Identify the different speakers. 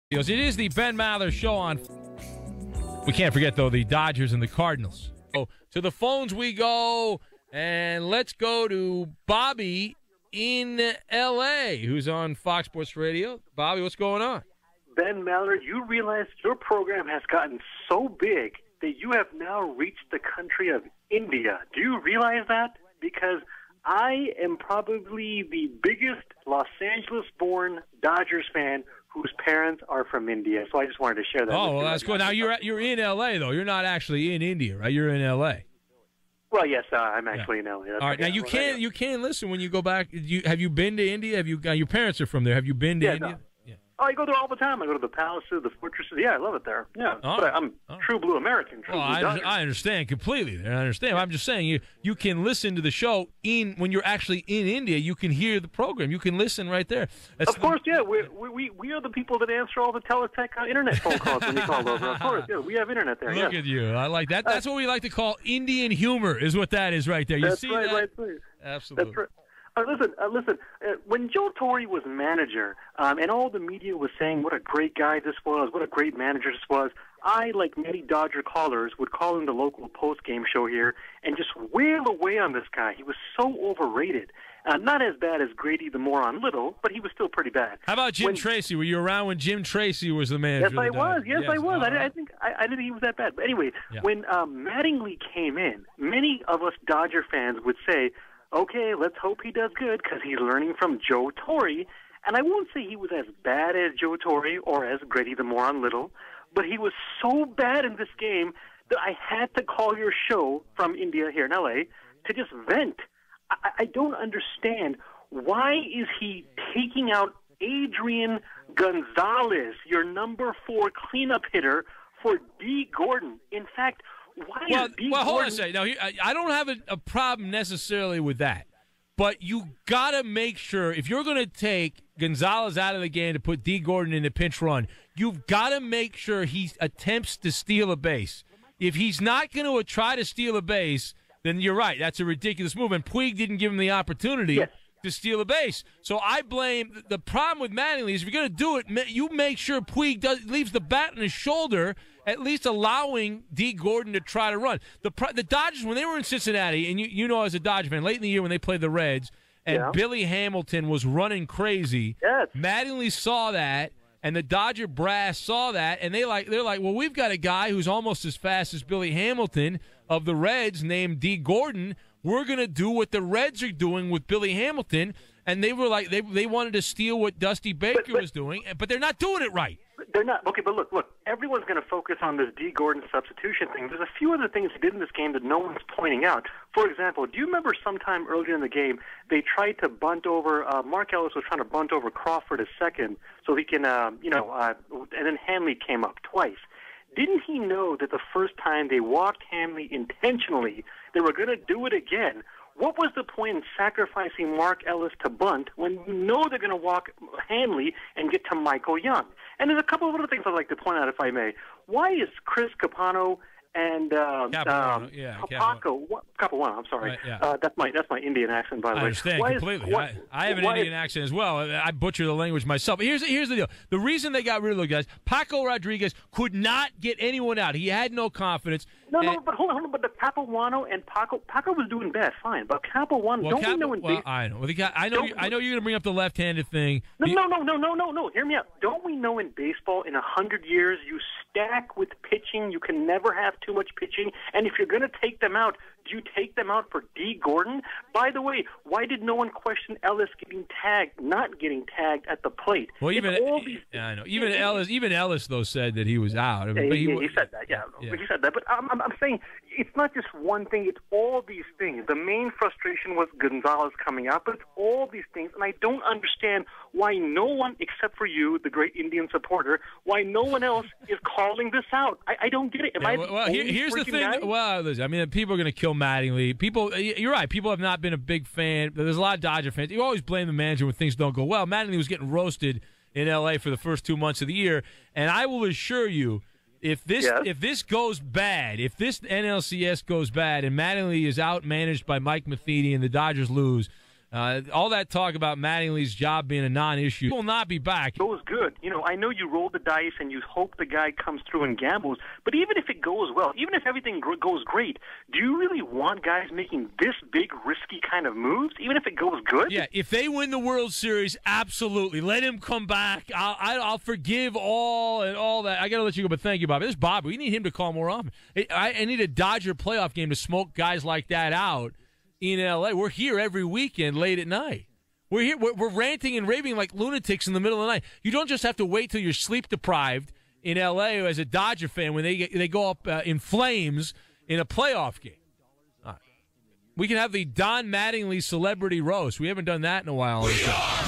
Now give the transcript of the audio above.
Speaker 1: It is the Ben Maller Show on. We can't forget, though, the Dodgers and the Cardinals. So to the phones we go, and let's go to Bobby in L.A., who's on Fox Sports Radio. Bobby, what's going on?
Speaker 2: Ben Maller, you realize your program has gotten so big that you have now reached the country of India. Do you realize that? Because I am probably the biggest Los Angeles-born Dodgers fan whose parents are from India. So I just wanted to share that.
Speaker 1: Oh, well, that's cool. Now, you're in L.A., though. You're not actually in India, right? You're in L.A.
Speaker 2: Well, yes, I'm actually in L.A. That's
Speaker 1: all right. Now, you can listen when you go back. Have you been to India? Your parents are from there. Have you been to India?
Speaker 2: No. Oh, I go there all the time. I go to the palaces, the fortresses. Yeah, I love it there. Yeah, but I'm true blue American. True blue
Speaker 1: I understand completely. I understand. I'm just saying you can listen to the show when you're actually in India. You can hear the program. You can listen right there.
Speaker 2: Of course, yeah. We are the people that answer all the Teletech internet phone calls when you call over. Of course, yeah. We have internet there.
Speaker 1: Look at you. I like that. That's what we like to call Indian humor. Is what that is right there. You see
Speaker 2: right,
Speaker 1: that?
Speaker 2: Right.
Speaker 1: Absolutely.
Speaker 2: That's right. Listen. When Joe Torre was manager, and all the media was saying what a great guy this was, what a great manager this was, I, like many Dodger callers, would call in the local post-game show here and just wail away on this guy. He was so overrated. Not as bad as Grady the Moron Little, but he was still pretty bad.
Speaker 1: How about Jim Tracy? Were you around when Jim Tracy was the manager?
Speaker 2: Yes, I was. Yes, I was. Right. I didn't think he was that bad. But anyway, when Mattingly came in, many of us Dodger fans would say, okay, let's hope he does good because he's learning from Joe Torre. And I won't say he was as bad as Joe Torre or as Grady the Moron Little, but he was so bad in this game that I had to call your show from India here in L.A. to just vent. I don't understand. Why is he taking out Adrian Gonzalez, your number 4 cleanup hitter, for D. Gordon? In fact, why is D.
Speaker 1: Well, hold on
Speaker 2: Gordon...
Speaker 1: a second. Now, I don't have a problem necessarily with that, but you got to make sure, if you're going to take Gonzalez out of the game to put D. Gordon in the pinch run, you've got to make sure he attempts to steal a base. If he's not going to try to steal a base, then you're right. That's a ridiculous move, and Puig didn't give him the opportunity to steal a base. So I blame the problem with Mattingly is if you're going to do it, you make sure Puig leaves the bat on his shoulder, at least allowing D. Gordon to try to run. The Dodgers, when they were in Cincinnati, and you know as a Dodger fan, late in the year when they played the Reds, and Billy Hamilton was running crazy, Mattingly saw that, and the Dodger brass saw that, and they're like, well, we've got a guy who's almost as fast as Billy Hamilton of the Reds named D. Gordon. We're going to do what the Reds are doing with Billy Hamilton. And they were like, they wanted to steal what Dusty Baker was doing, but they're not doing it right.
Speaker 2: They're not. Okay, but look, everyone's going to focus on this D. Gordon substitution thing. There's a few other things he did in this game that no one's pointing out. For example, do you remember sometime earlier in the game, they tried to bunt over, Mark Ellis was trying to bunt over Crawford a second so he can, and then Hanley came up twice. Didn't he know that the first time they walked Hanley intentionally, they were going to do it again? What was the point in sacrificing Mark Ellis to bunt when you know they're going to walk Hanley and get to Michael Young? And there's a couple of other things I'd like to point out, if I may. Why is Chris Capano and Capuano, I'm sorry. Right, that's my Indian accent, by the way.
Speaker 1: I understand completely. I have an Indian accent as well. I butcher the language myself. But here's the deal. The reason they got rid of those guys, Paco Rodriguez could not get anyone out. He had no confidence.
Speaker 2: No, but hold on. But the Capuano and Paco was doing bad, fine. But Capuano, don't we know in baseball?
Speaker 1: I know. I know you're going to bring up the left-handed thing.
Speaker 2: No. Hear me out. Don't we know in baseball in 100 years you stack with pitching? You can never have too much pitching. And if you're going to take them out, do you take them out for D. Gordon? By the way, why did no one question Ellis not getting tagged at the plate?
Speaker 1: Well, I know. Even Ellis though said that he was out.
Speaker 2: He said that. Yeah. He said that. But I'm saying it's not just one thing. It's all these things. The main frustration was Gonzalez coming out, but it's all these things. And I don't understand why no one, except for you, the great Indian supporter, why no one else is calling this out. I don't get it.
Speaker 1: Here's the thing. Guy? Well, listen, I mean, people are going to kill Mattingly. You're right. People have not been a big fan. There's a lot of Dodger fans. You always blame the manager when things don't go well. Mattingly was getting roasted in L.A. for the first 2 months of the year, and I will assure you, if this goes bad, if this NLCS goes bad, and Mattingly is outmanaged by Mike Matheny and the Dodgers lose, All that talk about Mattingly's job being a non-issue will not be back.
Speaker 2: Goes good. I know you roll the dice and you hope the guy comes through and gambles, but even if it goes well, even if everything goes great, do you really want guys making this big, risky kind of moves, even if it goes good?
Speaker 1: Yeah, if they win the World Series, absolutely. Let him come back. I'll forgive all that. I got to let you go, but thank you, Bobby. This is Bobby. We need him to call more often. I need a Dodger playoff game to smoke guys like that out in L.A. We're here every weekend late at night. We're here. We're ranting and raving like lunatics in the middle of the night. You don't just have to wait till you're sleep deprived in L.A. as a Dodger fan when they go up in flames in a playoff game. All right. We can have the Don Mattingly celebrity roast. We haven't done that in a while.
Speaker 3: We are